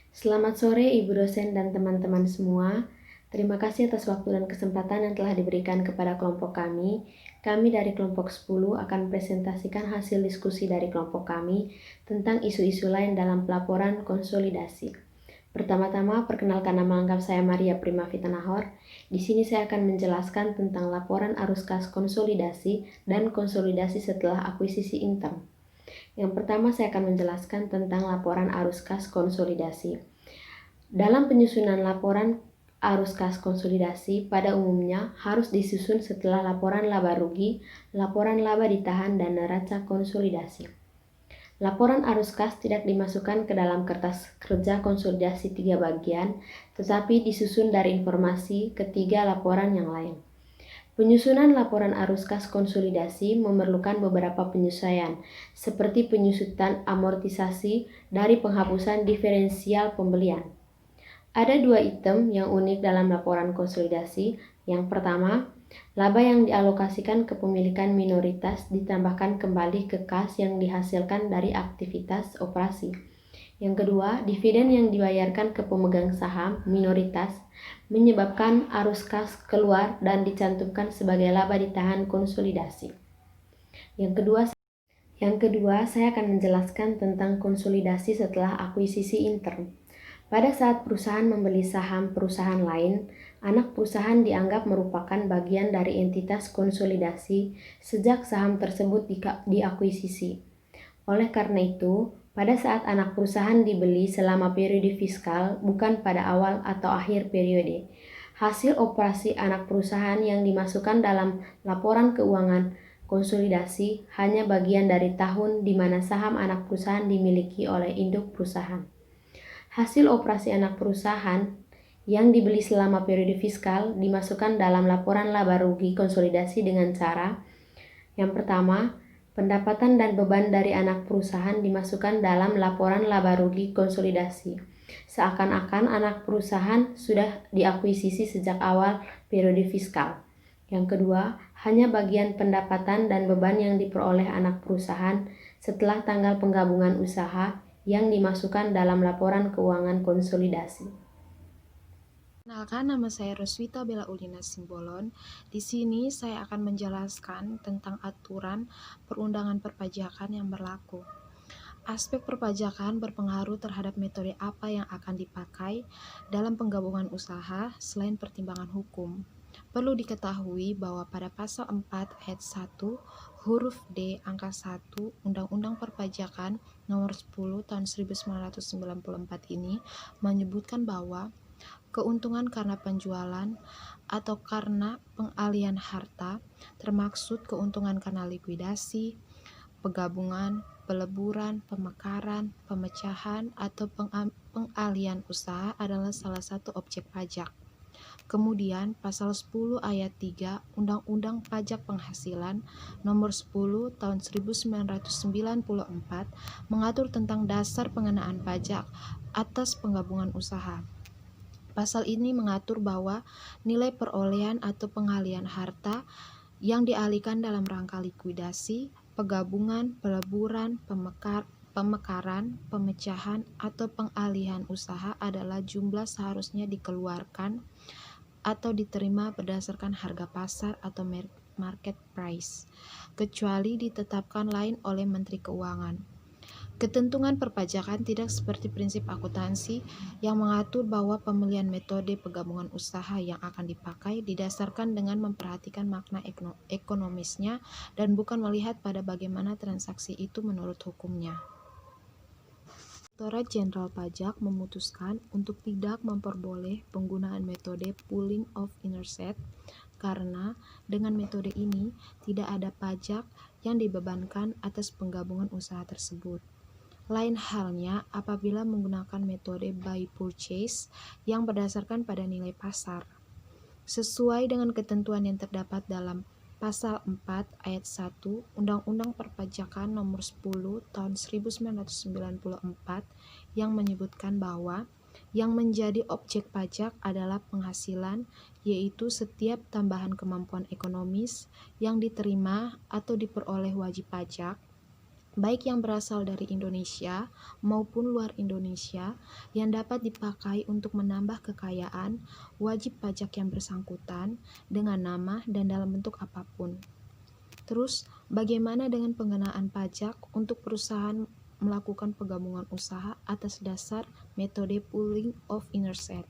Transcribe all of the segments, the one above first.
Selamat sore Ibu dosen dan teman-teman semua. Terima kasih atas waktu dan kesempatan yang telah diberikan kepada kelompok kami. Kami dari kelompok 10 akan presentasikan hasil diskusi dari kelompok kami tentang isu-isu lain dalam pelaporan konsolidasi. Pertama-tama, perkenalkan nama lengkap saya Maria Primavita Nahor. Di sini saya akan menjelaskan tentang laporan arus kas konsolidasi dan konsolidasi setelah akuisisi Intem. Yang pertama, saya akan menjelaskan tentang laporan arus kas konsolidasi. Dalam penyusunan laporan arus kas konsolidasi, pada umumnya harus disusun setelah laporan laba rugi, laporan laba ditahan, dan neraca konsolidasi. Laporan arus kas tidak dimasukkan ke dalam kertas kerja konsolidasi 3 bagian, tetapi disusun dari informasi ketiga laporan yang lain. Penyusunan laporan arus kas konsolidasi memerlukan beberapa penyesuaian, seperti penyusutan amortisasi dari penghapusan diferensial pembelian. Ada dua item yang unik dalam laporan konsolidasi. Yang pertama, laba yang dialokasikan kepemilikan minoritas ditambahkan kembali ke kas yang dihasilkan dari aktivitas operasi. Yang kedua, dividen yang dibayarkan ke pemegang saham minoritas menyebabkan arus kas keluar dan dicantumkan sebagai laba ditahan konsolidasi. Yang kedua, saya akan menjelaskan tentang konsolidasi setelah akuisisi intern. Pada saat perusahaan membeli saham perusahaan lain, anak perusahaan dianggap merupakan bagian dari entitas konsolidasi sejak saham tersebut diakuisisi. Oleh karena itu, pada saat anak perusahaan dibeli selama periode fiskal, bukan pada awal atau akhir periode, hasil operasi anak perusahaan yang dimasukkan dalam laporan keuangan konsolidasi hanya bagian dari tahun di mana saham anak perusahaan dimiliki oleh induk perusahaan. Hasil operasi anak perusahaan yang dibeli selama periode fiskal dimasukkan dalam laporan laba rugi konsolidasi dengan cara yang pertama, pendapatan dan beban dari anak perusahaan dimasukkan dalam laporan laba rugi konsolidasi. Seakan-akan anak perusahaan sudah diakuisisi sejak awal periode fiskal. Yang kedua, hanya bagian pendapatan dan beban yang diperoleh anak perusahaan setelah tanggal penggabungan usaha yang dimasukkan dalam laporan keuangan konsolidasi. Kenalkan, nama saya Roswita Bella Ulina Simbolon. Di sini saya akan menjelaskan tentang aturan perundangan perpajakan yang berlaku. Aspek perpajakan berpengaruh terhadap metode apa yang akan dipakai dalam penggabungan usaha selain pertimbangan hukum. Perlu diketahui bahwa pada pasal 4 ayat 1 huruf D angka 1 Undang-Undang Perpajakan nomor 10 tahun 1994 ini menyebutkan bahwa keuntungan karena penjualan atau karena pengalihan harta, termaksud keuntungan karena likuidasi, penggabungan, peleburan, pemekaran, pemecahan, atau pengalihan usaha adalah salah satu objek pajak. Kemudian, pasal 10 ayat 3 Undang-Undang Pajak Penghasilan nomor 10 tahun 1994 mengatur tentang dasar pengenaan pajak atas penggabungan usaha. Pasal ini mengatur bahwa nilai perolehan atau pengalihan harta yang dialihkan dalam rangka likuidasi, penggabungan, peleburan, pemekaran, pemecahan, atau pengalihan usaha adalah jumlah seharusnya dikeluarkan atau diterima berdasarkan harga pasar atau market price, kecuali ditetapkan lain oleh Menteri Keuangan. Ketentuan perpajakan tidak seperti prinsip akuntansi yang mengatur bahwa pemilihan metode penggabungan usaha yang akan dipakai didasarkan dengan memperhatikan makna ekonomisnya dan bukan melihat pada bagaimana transaksi itu menurut hukumnya. Direktorat Jenderal Pajak memutuskan untuk tidak memperboleh penggunaan metode pooling of interest karena dengan metode ini tidak ada pajak yang dibebankan atas penggabungan usaha tersebut. Lain halnya apabila menggunakan metode buy purchase yang berdasarkan pada nilai pasar. Sesuai dengan ketentuan yang terdapat dalam Pasal 4 ayat 1 Undang-Undang Perpajakan nomor 10 tahun 1994 yang menyebutkan bahwa yang menjadi objek pajak adalah penghasilan, yaitu setiap tambahan kemampuan ekonomis yang diterima atau diperoleh wajib pajak baik yang berasal dari Indonesia maupun luar Indonesia, yang dapat dipakai untuk menambah kekayaan wajib pajak yang bersangkutan dengan nama dan dalam bentuk apapun. Terus, bagaimana dengan pengenaan pajak untuk perusahaan melakukan penggabungan usaha atas dasar metode pooling of inner set?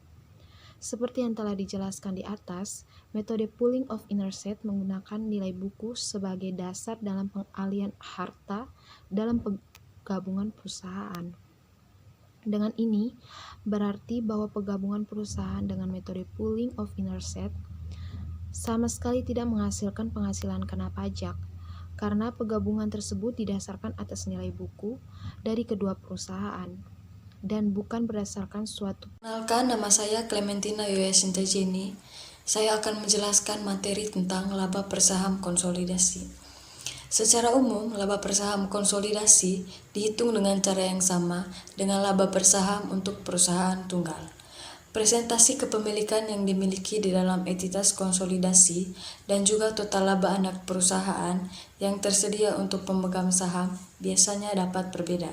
Seperti yang telah dijelaskan di atas, metode pooling of inner set menggunakan nilai buku sebagai dasar dalam pengalian harta dalam penggabungan perusahaan. Dengan ini, berarti bahwa penggabungan perusahaan dengan metode pooling of inner set sama sekali tidak menghasilkan penghasilan kena pajak, karena penggabungan tersebut didasarkan atas nilai buku dari kedua perusahaan dan bukan berdasarkan suatu. Kenalkan, nama saya Clementina Yoyasinta Jenny. Saya akan menjelaskan materi tentang laba persaham konsolidasi. Secara umum, laba persaham konsolidasi dihitung dengan cara yang sama dengan laba persaham untuk perusahaan tunggal. Presentasi kepemilikan yang dimiliki di dalam entitas konsolidasi dan juga total laba anak perusahaan yang tersedia untuk pemegang saham biasanya dapat berbeda.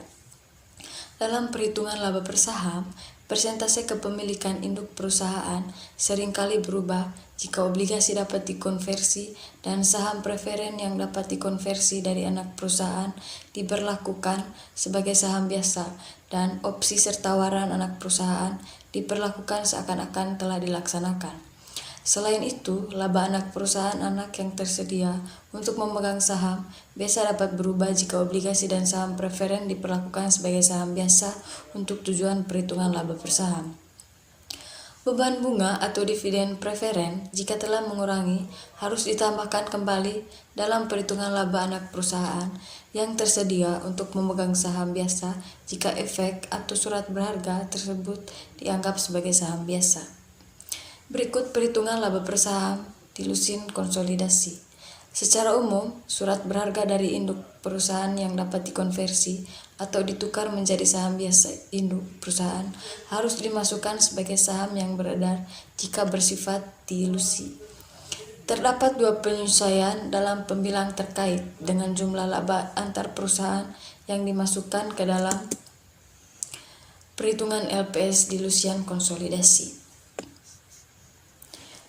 Dalam perhitungan laba persaham, persentase kepemilikan induk perusahaan seringkali berubah jika obligasi dapat dikonversi dan saham preferen yang dapat dikonversi dari anak perusahaan diberlakukan sebagai saham biasa dan opsi serta waran anak perusahaan diperlakukan seakan-akan telah dilaksanakan. Selain itu, laba anak perusahaan anak yang tersedia untuk memegang saham biasa dapat berubah jika obligasi dan saham preferen diperlakukan sebagai saham biasa untuk tujuan perhitungan laba persaham. Beban bunga atau dividen preferen jika telah mengurangi harus ditambahkan kembali dalam perhitungan laba anak perusahaan yang tersedia untuk memegang saham biasa jika efek atau surat berharga tersebut dianggap sebagai saham biasa. Berikut perhitungan laba persaham dilusin konsolidasi. Secara umum, surat berharga dari induk perusahaan yang dapat dikonversi atau ditukar menjadi saham biasa induk perusahaan harus dimasukkan sebagai saham yang beredar jika bersifat dilusi. Terdapat dua penyesuaian dalam pembilang terkait dengan jumlah laba antar perusahaan yang dimasukkan ke dalam perhitungan LPS dilusian konsolidasi.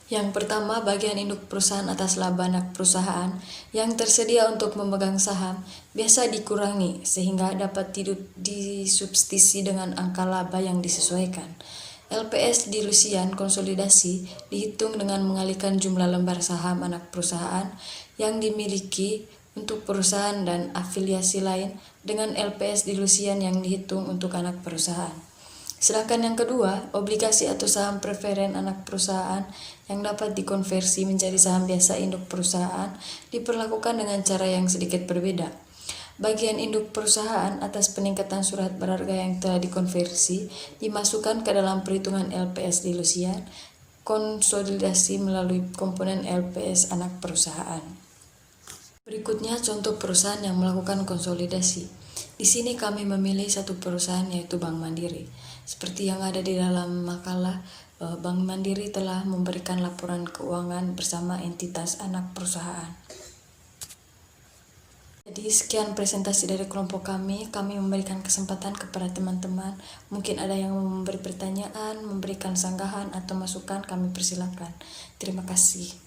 Yang pertama, bagian induk perusahaan atas laba anak perusahaan yang tersedia untuk memegang saham biasa dikurangi sehingga dapat disubstitusi dengan angka laba yang disesuaikan. LPS dilusian konsolidasi dihitung dengan mengalihkan jumlah lembar saham anak perusahaan yang dimiliki untuk perusahaan dan afiliasi lain dengan LPS dilusian yang dihitung untuk anak perusahaan. Sedangkan yang kedua, obligasi atau saham preferen anak perusahaan yang dapat dikonversi menjadi saham biasa induk perusahaan diperlakukan dengan cara yang sedikit berbeda. Bagian induk perusahaan atas peningkatan surat berharga yang telah dikonversi dimasukkan ke dalam perhitungan LPS dilusian konsolidasi melalui komponen LPS anak perusahaan. Berikutnya contoh perusahaan yang melakukan konsolidasi. Di sini kami memilih satu perusahaan yaitu Bank Mandiri. Seperti yang ada di dalam makalah, Bank Mandiri telah memberikan laporan keuangan bersama entitas anak perusahaan. Jadi sekian presentasi dari kelompok kami memberikan kesempatan kepada teman-teman. Mungkin ada yang memberi pertanyaan, memberikan sanggahan atau masukan, kami persilakan. Terima kasih.